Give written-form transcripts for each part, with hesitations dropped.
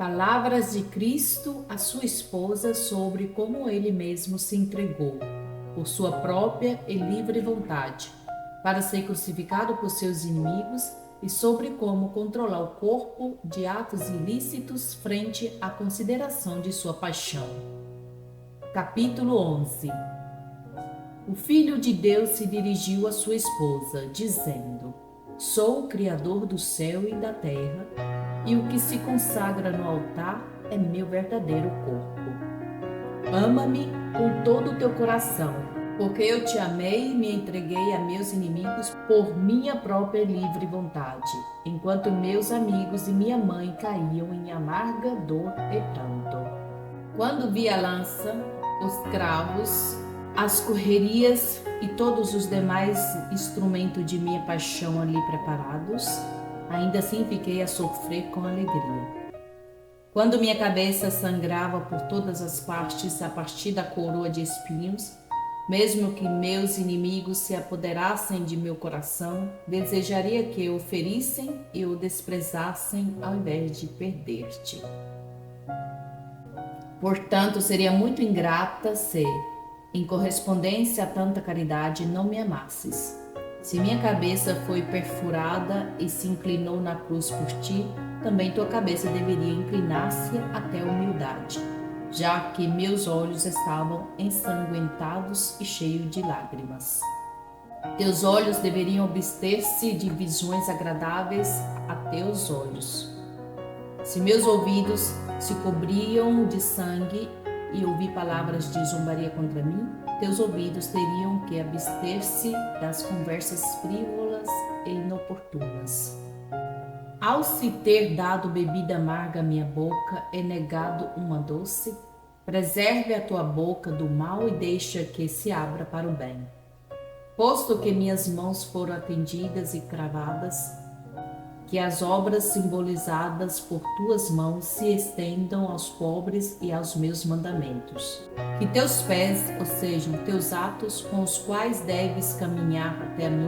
Palavras de Cristo à sua esposa sobre como ele mesmo se entregou, por sua própria e livre vontade, para ser crucificado por seus inimigos e sobre como controlar o corpo de atos ilícitos frente à consideração de sua paixão. Capítulo 11. O Filho de Deus se dirigiu à sua esposa, dizendo: Sou o Criador do céu e da terra, e o que se consagra no altar é meu verdadeiro corpo. Ama-me com todo o teu coração, porque eu te amei e me entreguei a meus inimigos por minha própria livre vontade, enquanto meus amigos e minha mãe caíam em amarga dor e pranto. Quando vi a lança, os cravos, as correrias e todos os demais instrumentos de minha paixão ali preparados, ainda assim fiquei a sofrer com alegria. Quando minha cabeça sangrava por todas as partes a partir da coroa de espinhos, mesmo que meus inimigos se apoderassem de meu coração, desejaria que o ferissem e o desprezassem ao invés de perder-te. Portanto, seria muito ingrata se, em correspondência a tanta caridade, não me amasses. Se minha cabeça foi perfurada e se inclinou na cruz por ti, também tua cabeça deveria inclinar-se até a humildade, já que meus olhos estavam ensanguentados e cheios de lágrimas. Teus olhos deveriam abster-se de visões agradáveis a teus olhos. Se meus ouvidos se cobriam de sangue e ouvi palavras de zombaria contra mim, teus ouvidos teriam que abster-se das conversas frívolas e inoportunas. Ao se ter dado bebida amarga à minha boca e negado uma doce, preserve a tua boca do mal e deixa que se abra para o bem. Posto que minhas mãos foram atendidas e cravadas, que as obras simbolizadas por tuas mãos se estendam aos pobres e aos meus mandamentos. Que teus pés, ou seja, teus atos com os quais deves caminhar até mim,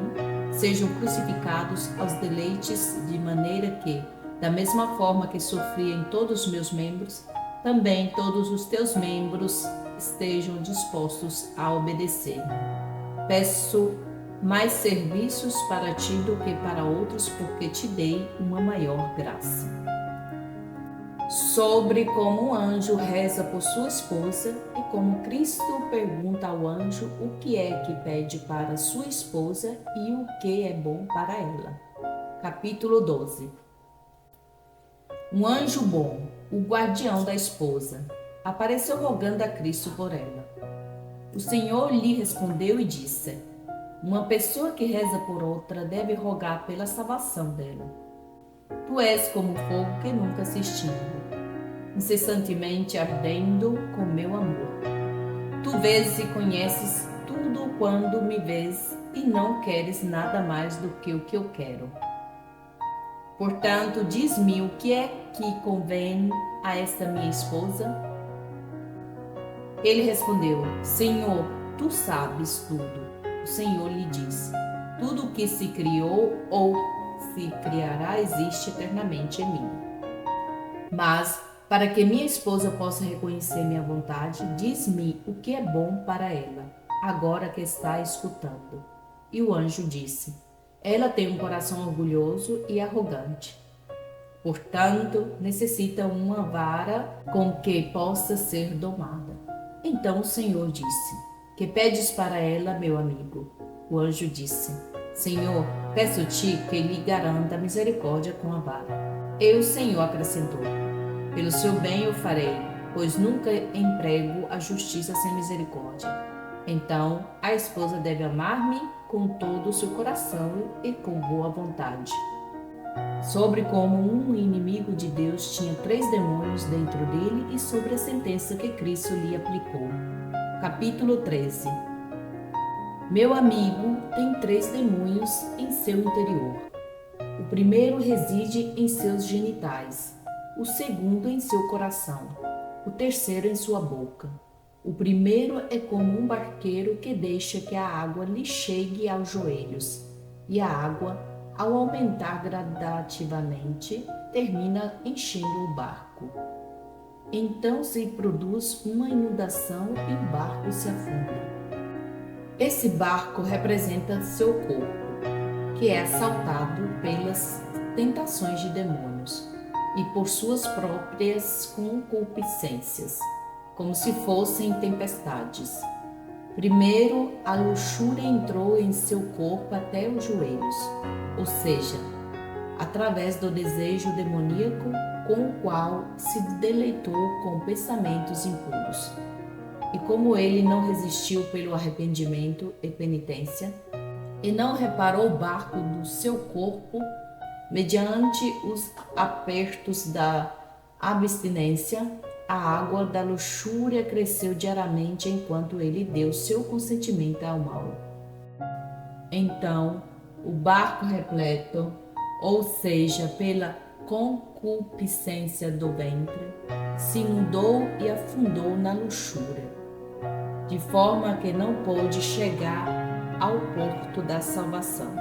sejam crucificados aos deleites, de maneira que, da mesma forma que sofri em todos os meus membros, também todos os teus membros estejam dispostos a obedecer. Peço mais serviços para ti do que para outros, porque te dei uma maior graça. Sobre como um anjo reza por sua esposa e como Cristo pergunta ao anjo o que é que pede para sua esposa e o que é bom para ela. Capítulo 12. Um anjo bom, o guardião da esposa, apareceu rogando a Cristo por ela. O Senhor lhe respondeu e disse: Uma pessoa que reza por outra deve rogar pela salvação dela. Tu és como fogo que nunca se extingue, incessantemente ardendo com meu amor. Tu vês e conheces tudo quando me vês e não queres nada mais do que o que eu quero. Portanto, diz-me o que é que convém a esta minha esposa? Ele respondeu: Senhor, tu sabes tudo. O Senhor lhe disse: Tudo o que se criou ou se criará existe eternamente em mim. Mas, para que minha esposa possa reconhecer minha vontade, diz-me o que é bom para ela, agora que está escutando. E o anjo disse: Ela tem um coração orgulhoso e arrogante. Portanto, necessita uma vara com que possa ser domada. Então o Senhor disse: Que pedes para ela, meu amigo? O anjo disse: Senhor, peço-te que lhe garanta a misericórdia com a vara. E o Senhor acrescentou: Pelo seu bem eu farei, pois nunca emprego a justiça sem misericórdia. Então, a esposa deve amar-me com todo o seu coração e com boa vontade. Sobre como um inimigo de Deus tinha 3 demônios dentro dele e sobre a sentença que Cristo lhe aplicou. Capítulo 13. Meu amigo tem 3 demônios em seu interior. O primeiro reside em seus genitais, o segundo em seu coração, o terceiro em sua boca. O primeiro é como um barqueiro que deixa que a água lhe chegue aos joelhos, e a água, ao aumentar gradativamente, termina enchendo o barco. Então se produz uma inundação e o barco se afunda. Esse barco representa seu corpo, que é assaltado pelas tentações de demônios e por suas próprias concupiscências, como se fossem tempestades. Primeiro, a luxúria entrou em seu corpo até os joelhos, ou seja, através do desejo demoníaco com o qual se deleitou com pensamentos impuros. E como ele não resistiu pelo arrependimento e penitência, e não reparou o barco do seu corpo, mediante os apertos da abstinência, a água da luxúria cresceu diariamente enquanto ele deu seu consentimento ao mal. Então, o barco repleto, ou seja, pela concupiscência do ventre, se inundou e afundou na luxúria, de forma que não pôde chegar ao porto da salvação.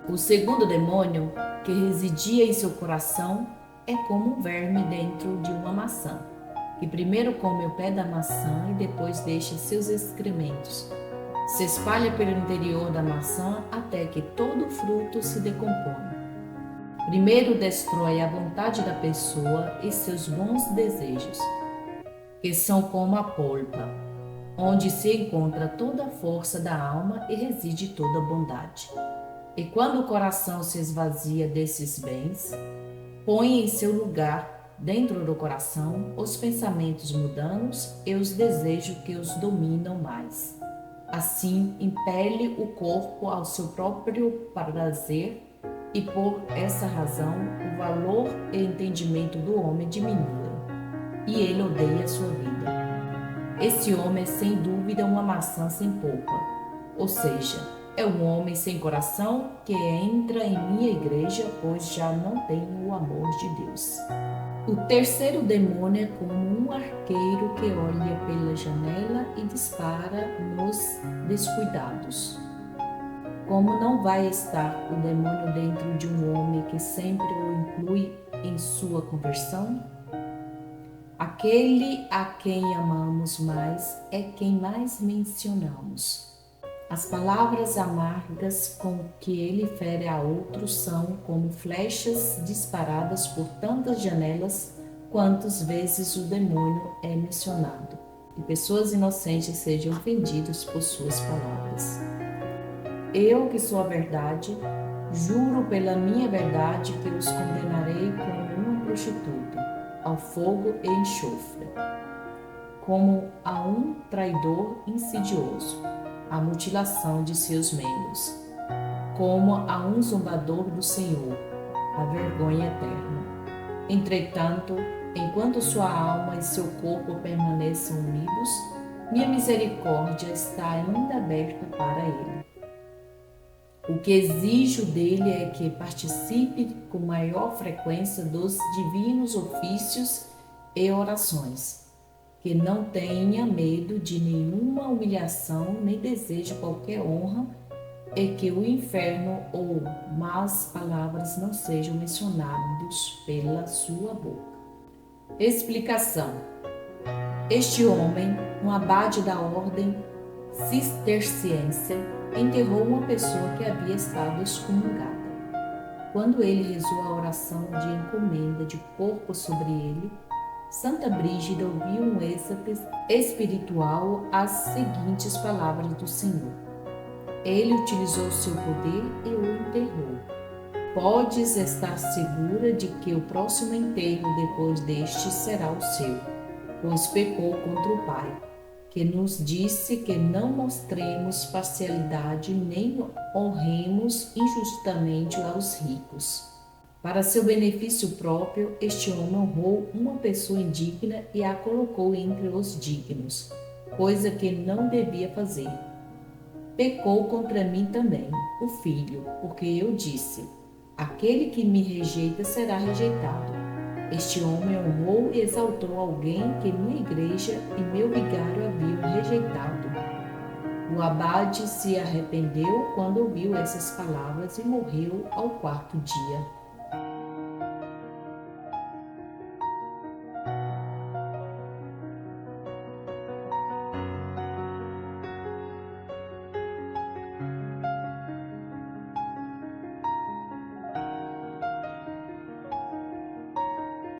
O segundo demônio, que residia em seu coração, é como um verme dentro de uma maçã, que primeiro come o pé da maçã e depois deixa seus excrementos. Se espalha pelo interior da maçã até que todo o fruto se decompõe. Primeiro destrói a vontade da pessoa e seus bons desejos, que são como a polpa, onde se encontra toda a força da alma e reside toda a bondade. E quando o coração se esvazia desses bens, põe em seu lugar, dentro do coração, os pensamentos mundanos e os desejos que os dominam mais. Assim, impele o corpo ao seu próprio prazer e, por essa razão, o valor e entendimento do homem diminuem, e ele odeia a sua vida. Esse homem é sem dúvida uma maçã sem polpa, ou seja, é um homem sem coração que entra em minha igreja, pois já não tem o amor de Deus. O terceiro demônio é como um arqueiro que olha pela janela e dispara nos descuidados. Como não vai estar o demônio dentro de um homem que sempre o inclui em sua conversão? Aquele a quem amamos mais é quem mais mencionamos. As palavras amargas com que ele fere a outros são como flechas disparadas por tantas janelas quantas vezes o demônio é mencionado, e pessoas inocentes sejam ofendidas por suas palavras. Eu, que sou a verdade, juro pela minha verdade que os condenarei como uma prostituta, ao fogo e enxofre, como a um traidor insidioso, a mutilação de seus membros, como a um zombador do Senhor, a vergonha eterna. Entretanto, enquanto sua alma e seu corpo permaneçam unidos, minha misericórdia está ainda aberta para ele. O que exijo dele é que participe com maior frequência dos divinos ofícios e orações, que não tenha medo de nenhuma humilhação nem deseje qualquer honra, e que o inferno ou más palavras não sejam mencionados pela sua boca. Explicação: este homem, um abade da ordem cisterciense, enterrou uma pessoa que havia estado excomungada. Quando ele rezou a oração de encomenda de corpo sobre ele, Santa Brígida ouviu um êxtase espiritual as seguintes palavras do Senhor. Ele utilizou seu poder e o enterrou. Podes estar segura de que o próximo enterro depois deste será o seu, pois pecou contra o Pai, que nos disse que não mostremos parcialidade nem honremos injustamente aos ricos. Para seu benefício próprio, este homem honrou uma pessoa indigna e a colocou entre os dignos, coisa que não devia fazer. Pecou contra mim também, o Filho, porque eu disse: aquele que me rejeita será rejeitado. Este homem honrou e exaltou alguém que minha igreja e meu vigário haviam rejeitado. O abade se arrependeu quando ouviu essas palavras e morreu ao quarto dia.